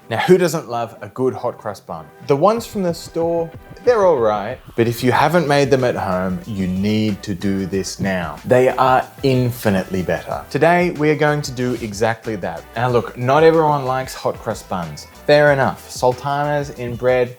Now, who doesn't love a good hot crust bun? The ones from the store, they're all right, but if you haven't made them at home, you need to do this now. They are infinitely better. Today, we are going to do exactly that. Now look, not everyone likes hot crust buns. Fair enough, sultanas in bread,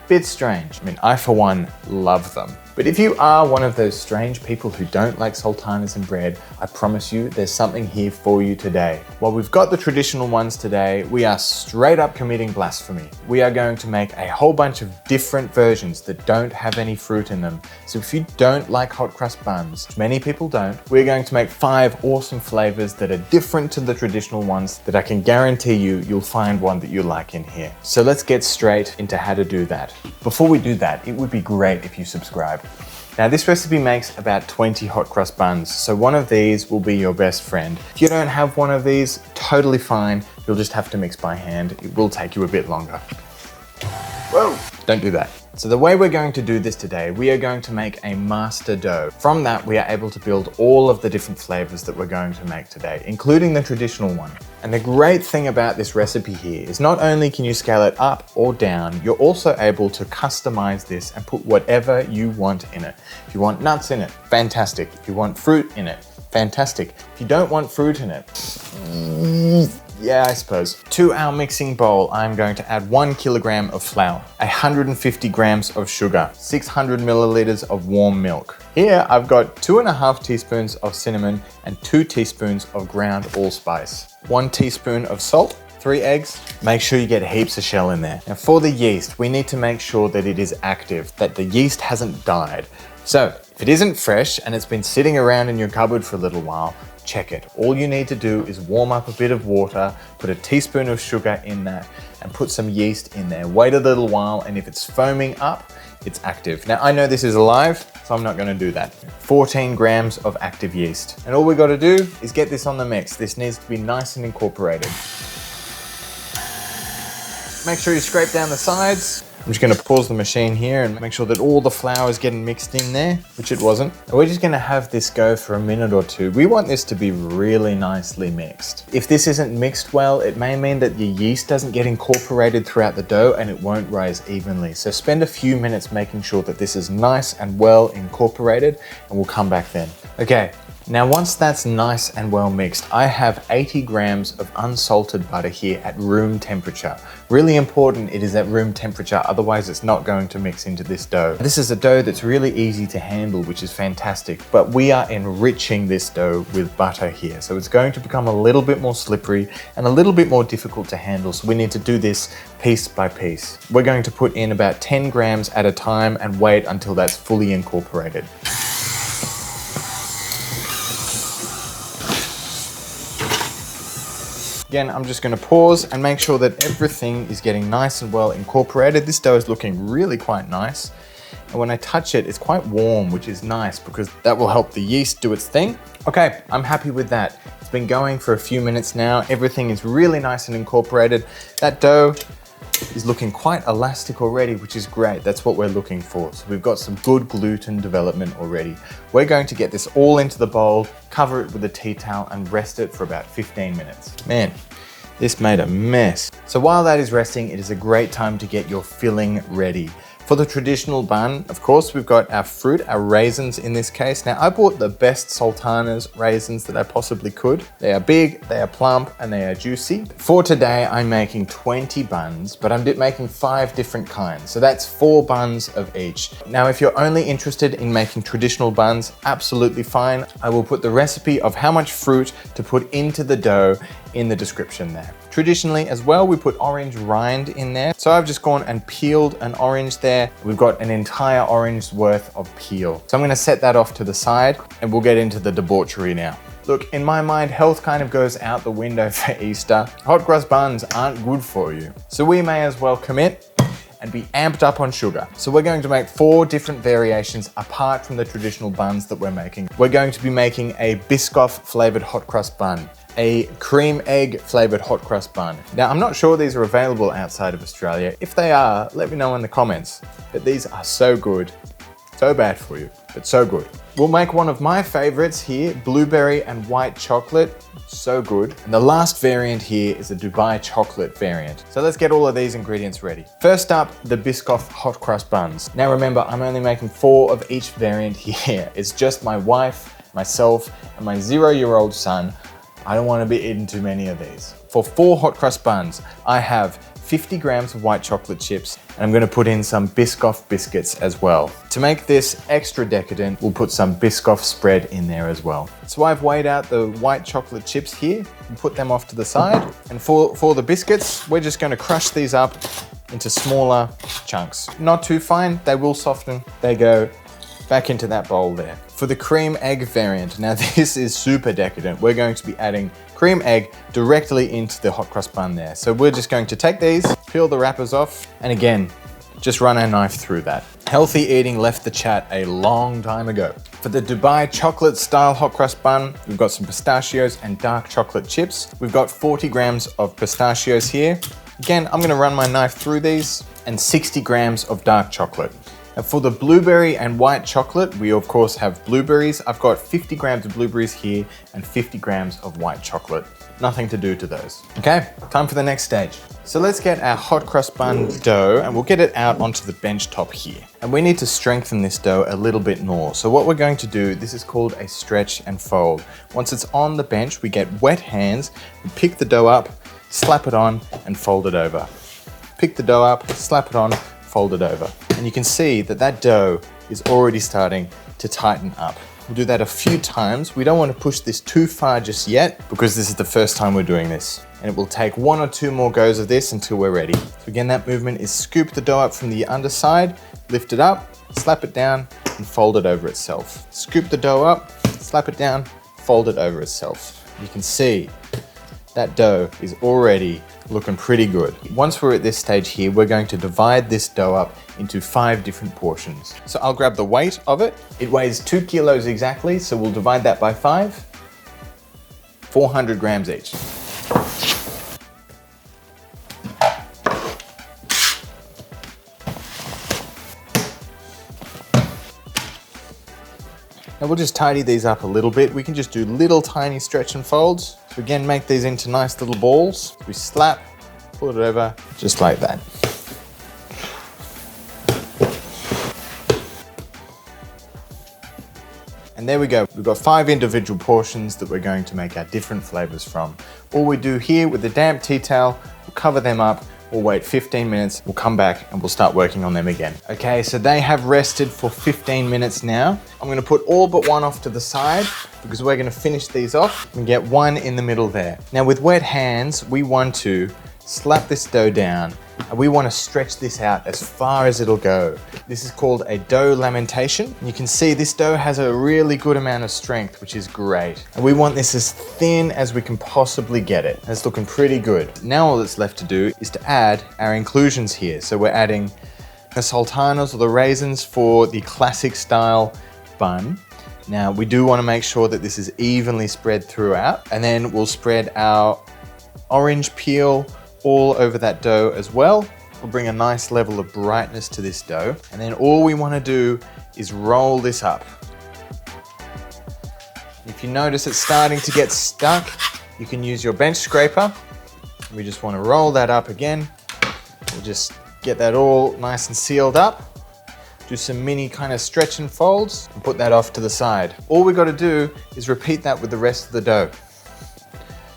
bit strange. I mean, I for one love them. But if you are one of those strange people who don't like sultanas in bread, I promise you there's something here for you today. While we've got the traditional ones today, we are straight up committing blasphemy. We are going to make a whole bunch of different versions that don't have any fruit in them. So if you don't like hot crust buns, which many people don't, we're going to make 5 awesome flavors that are different to the traditional ones that I can guarantee you'll find one that you like in here. So let's get straight into how to do that. Before we do that, it would be great if you subscribe. Now this recipe makes about 20 hot crust buns, so one of these will be your best friend. If you don't have one of these, totally fine. You'll just have to mix by hand. It will take you a bit longer. Whoa, don't do that. So the way we're going to do this today, we are going to make a master dough. From that, we are able to build all of the different flavors that we're going to make today, including the traditional one. And the great thing about this recipe here is not only can you scale it up or down, you're also able to customize this and put whatever you want in it. If you want nuts in it, fantastic. If you want fruit in it, fantastic. If you don't want fruit in it, yeah, I suppose. To our mixing bowl, I'm going to add 1 kilogram of flour, 150 grams of sugar, 600 milliliters of warm milk. Here, I've got 2.5 teaspoons of cinnamon and 2 teaspoons of ground allspice, 1 teaspoon of salt, 3 eggs. Make sure you get heaps of shell in there. Now for the yeast, we need to make sure that it is active, that the yeast hasn't died. So if it isn't fresh and it's been sitting around in your cupboard for a little while, check it. All you need to do is warm up a bit of water, put a teaspoon of sugar in that, and put some yeast in there. Wait a little while, and if it's foaming up, it's active. Now I know this is alive, so I'm not gonna do that. 14 grams of active yeast. And all we gotta do is get this on the mix. This needs to be nice and incorporated. Make sure you scrape down the sides. I'm just gonna pause the machine here and make sure that all the flour is getting mixed in there, which it wasn't. And we're just gonna have this go for a minute or two. We want this to be really nicely mixed. If this isn't mixed well, it may mean that your yeast doesn't get incorporated throughout the dough and it won't rise evenly. So spend a few minutes making sure that this is nice and well incorporated, and we'll come back then. Okay. Now once that's nice and well mixed, I have 80 grams of unsalted butter here at room temperature. Really important it is at room temperature, otherwise it's not going to mix into this dough. This is a dough that's really easy to handle, which is fantastic, but we are enriching this dough with butter here. So it's going to become a little bit more slippery and a little bit more difficult to handle, so we need to do this piece by piece. We're going to put in about 10 grams at a time and wait until that's fully incorporated. Again, I'm just gonna pause and make sure that everything is getting nice and well incorporated. This dough is looking really quite nice. And when I touch it, it's quite warm, which is nice because that will help the yeast do its thing. Okay, I'm happy with that. It's been going for a few minutes now. Everything is really nice and incorporated. That dough is looking quite elastic already, which is great. That's what we're looking for. So we've got some good gluten development already. We're going to get this all into the bowl, cover it with a tea towel and rest it for about 15 minutes. Man, this made a mess. So while that is resting, it is a great time to get your filling ready. For the traditional bun, of course, we've got our fruit, our raisins in this case. Now, I bought the best sultanas raisins that I possibly could. They are big, they are plump, and they are juicy. For today, I'm making 20 buns, but I'm making 5 different kinds. So that's 4 buns of each. Now, if you're only interested in making traditional buns, absolutely fine. I will put the recipe of how much fruit to put into the dough in the description there. Traditionally as well, we put orange rind in there. So I've just gone and peeled an orange there. We've got an entire orange's worth of peel. So I'm gonna set that off to the side and we'll get into the debauchery now. Look, in my mind, health kind of goes out the window for Easter. Hot crust buns aren't good for you. So we may as well commit and be amped up on sugar. So we're going to make 4 different variations apart from the traditional buns that we're making. We're going to be making a Biscoff flavored hot crust bun, a Creme Egg flavored hot crust bun. Now, I'm not sure these are available outside of Australia. If they are, let me know in the comments. But these are so good. So bad for you, but so good. We'll make one of my favorites here, blueberry and white chocolate. So good. And the last variant here is a Dubai chocolate variant. So let's get all of these ingredients ready. First up, the Biscoff hot crust buns. Now remember, I'm only making 4 of each variant here. It's just my wife, myself, and my 0-year-old son. I don't want to be eating too many of these. For 4 hot crust buns, I have 50 grams of white chocolate chips, and I'm going to put in some Biscoff biscuits as well. To make this extra decadent, we'll put some Biscoff spread in there as well. So I've weighed out the white chocolate chips here and put them off to the side. And for the biscuits, we're just going to crush these up into smaller chunks. Not too fine, they will soften. They go back into that bowl there. For the cream egg variant, now this is super decadent. We're going to be adding cream egg directly into the hot crust bun there. So we're just going to take these, peel the wrappers off, and again, just run our knife through that. Healthy eating left the chat a long time ago. For the Dubai chocolate style hot crust bun, we've got some pistachios and dark chocolate chips. We've got 40 grams of pistachios here. Again, I'm gonna run my knife through these, and 60 grams of dark chocolate. And for the blueberry and white chocolate, we of course have blueberries. I've got 50 grams of blueberries here and 50 grams of white chocolate. Nothing to do to those. Okay, time for the next stage. So let's get our hot crust bun dough and we'll get it out onto the bench top here. And we need to strengthen this dough a little bit more. So what we're going to do, this is called a stretch and fold. Once it's on the bench, we get wet hands, we pick the dough up, slap it on and fold it over. Pick the dough up, slap it on, fold it over. And you can see that that dough is already starting to tighten up. We'll do that a few times. We don't want to push this too far just yet because this is the first time we're doing this. And it will take 1 or 2 more goes of this until we're ready. So again, that movement is scoop the dough up from the underside, lift it up, slap it down, and fold it over itself. Scoop the dough up, slap it down, fold it over itself. You can see that dough is already looking pretty good. Once we're at this stage here, we're going to divide this dough up into 5 different portions. So I'll grab the weight of it. It weighs 2 kilos exactly, so we'll divide that by 5. 400 grams each. Now we'll just tidy these up a little bit. We can just do little tiny stretch and folds. So again, make these into nice little balls. We slap, pull it over, just like that. And there we go. We've got 5 individual portions that we're going to make our different flavors from. All we do here with the damp tea towel, we'll cover them up. We'll wait 15 minutes, we'll come back and we'll start working on them again. Okay, so they have rested for 15 minutes now. I'm gonna put all but one off to the side because we're gonna finish these off and get one in the middle there. Now with wet hands, we want to slap this dough down and we want to stretch this out as far as it'll go. This is called a dough lamentation. You can see this dough has a really good amount of strength, which is great. And we want this as thin as we can possibly get it. And it's looking pretty good. Now all that's left to do is to add our inclusions here. So we're adding the sultanas or the raisins for the classic style bun. Now we do want to make sure that this is evenly spread throughout. And then we'll spread our orange peel all over that dough as well. We'll bring a nice level of brightness to this dough. And then all we want to do is roll this up. If you notice it's starting to get stuck, you can use your bench scraper. We just want to roll that up again. We'll just get that all nice and sealed up. Do some mini kind of stretch and folds and put that off to the side. All we got to do is repeat that with the rest of the dough.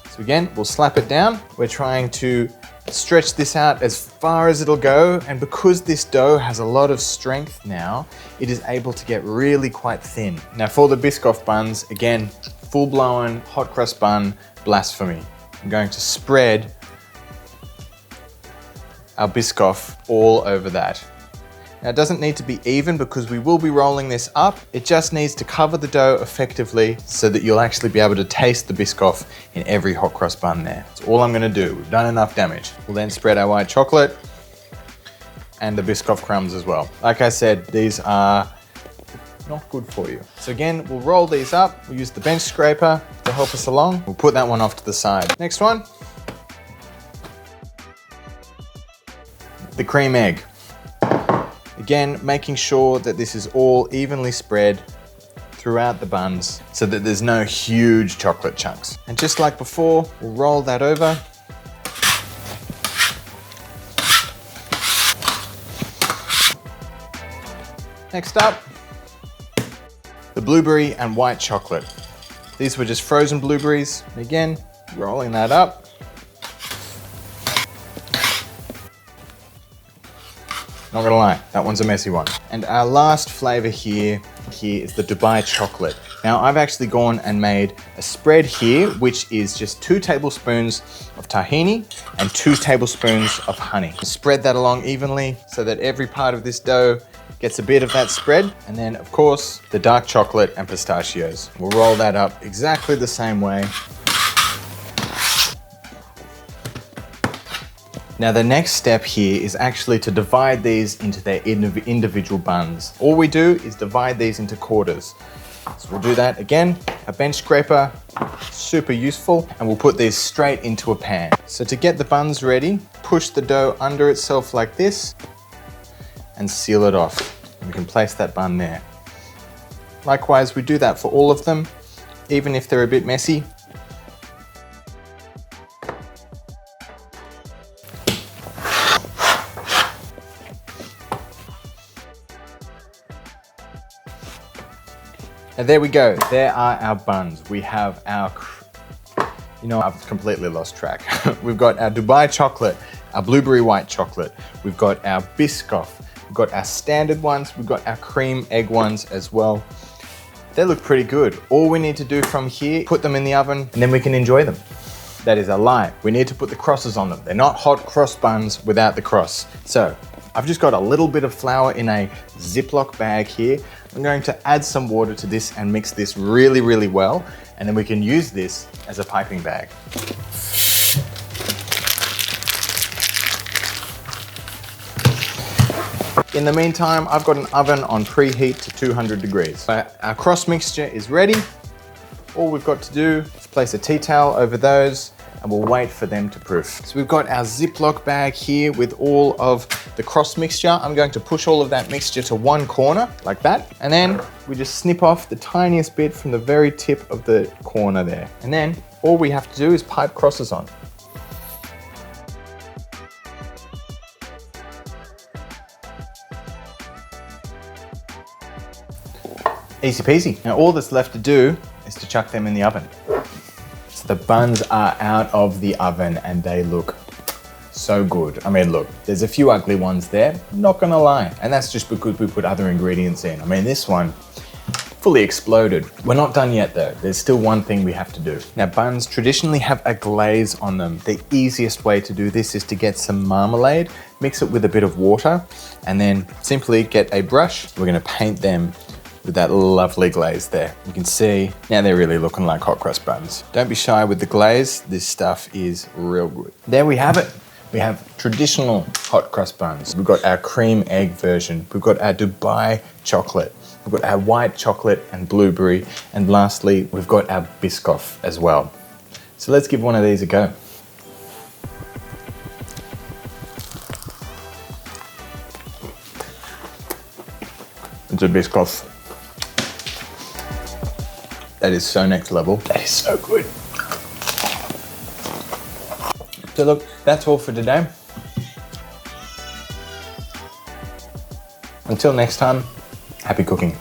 So again, we'll slap it down. We're trying to stretch this out as far as it'll go. And because this dough has a lot of strength now, it is able to get really quite thin. Now for the Biscoff buns, again, full-blown hot crust bun, blasphemy. I'm going to spread our Biscoff all over that. Now it doesn't need to be even because we will be rolling this up. It just needs to cover the dough effectively so that you'll actually be able to taste the Biscoff in every hot crust bun there. That's all I'm gonna do. We've done enough damage. We'll then spread our white chocolate and the Biscoff crumbs as well. Like I said, these are not good for you. So again, we'll roll these up. We'll use the bench scraper to help us along. We'll put that one off to the side. Next one, the cream egg. Again, making sure that this is all evenly spread throughout the buns so that there's no huge chocolate chunks. And just like before, we'll roll that over. Next up, the blueberry and white chocolate. These were just frozen blueberries. Again, rolling that up. Not gonna lie, that one's a messy one. And our last flavor here is the Dubai chocolate. Now I've actually gone and made a spread here, which is just 2 tablespoons of tahini and 2 tablespoons of honey. Spread that along evenly so that every part of this dough gets a bit of that spread. And then of course, the dark chocolate and pistachios. We'll roll that up exactly the same way. Now the next step here is actually to divide these into their individual buns. All we do is divide these into quarters. So we'll do that again. A bench scraper, super useful, and we'll put these straight into a pan. So to get the buns ready, push the dough under itself like this and seal it off. And we can place that bun there. Likewise, we do that for all of them, even if they're a bit messy. And there we go, there are our buns. We have our, I've completely lost track. We've got our Dubai chocolate, our blueberry white chocolate. We've got our Biscoff. We've got our standard ones. We've got our cream egg ones as well. They look pretty good. All we need to do from here, put them in the oven and then we can enjoy them. That is a lie. We need to put the crosses on them. They're not hot cross buns without the cross. So I've just got a little bit of flour in a Ziploc bag here. I'm going to add some water to this and mix this really, really well. And then we can use this as a piping bag. In the meantime, I've got an oven on preheat to 200 degrees. Our cross mixture is ready. All we've got to do is place a tea towel over those and we'll wait for them to proof. So we've got our Ziploc bag here with all of the cross mixture. I'm going to push all of that mixture to one corner like that. And then we just snip off the tiniest bit from the very tip of the corner there. And then all we have to do is pipe crosses on. Easy peasy. Now all that's left to do is to chuck them in the oven. So the buns are out of the oven and they look so good. I mean, look, there's a few ugly ones there, not gonna lie. And that's just because we put other ingredients in. I mean, this one fully exploded. We're not done yet though. There's still one thing we have to do. Now buns traditionally have a glaze on them. The easiest way to do this is to get some marmalade, mix it with a bit of water, and then simply get a brush. We're gonna paint them with that lovely glaze there. You can see, now they're really looking like hot cross buns. Don't be shy with the glaze. This stuff is real good. There we have it. We have traditional hot cross buns. We've got our cream egg version. We've got our Dubai chocolate. We've got our white chocolate and blueberry. And lastly, we've got our Biscoff as well. So let's give one of these a go. It's a Biscoff. That is so next level. That is so good. So look, that's all for today. Until next time, happy cooking.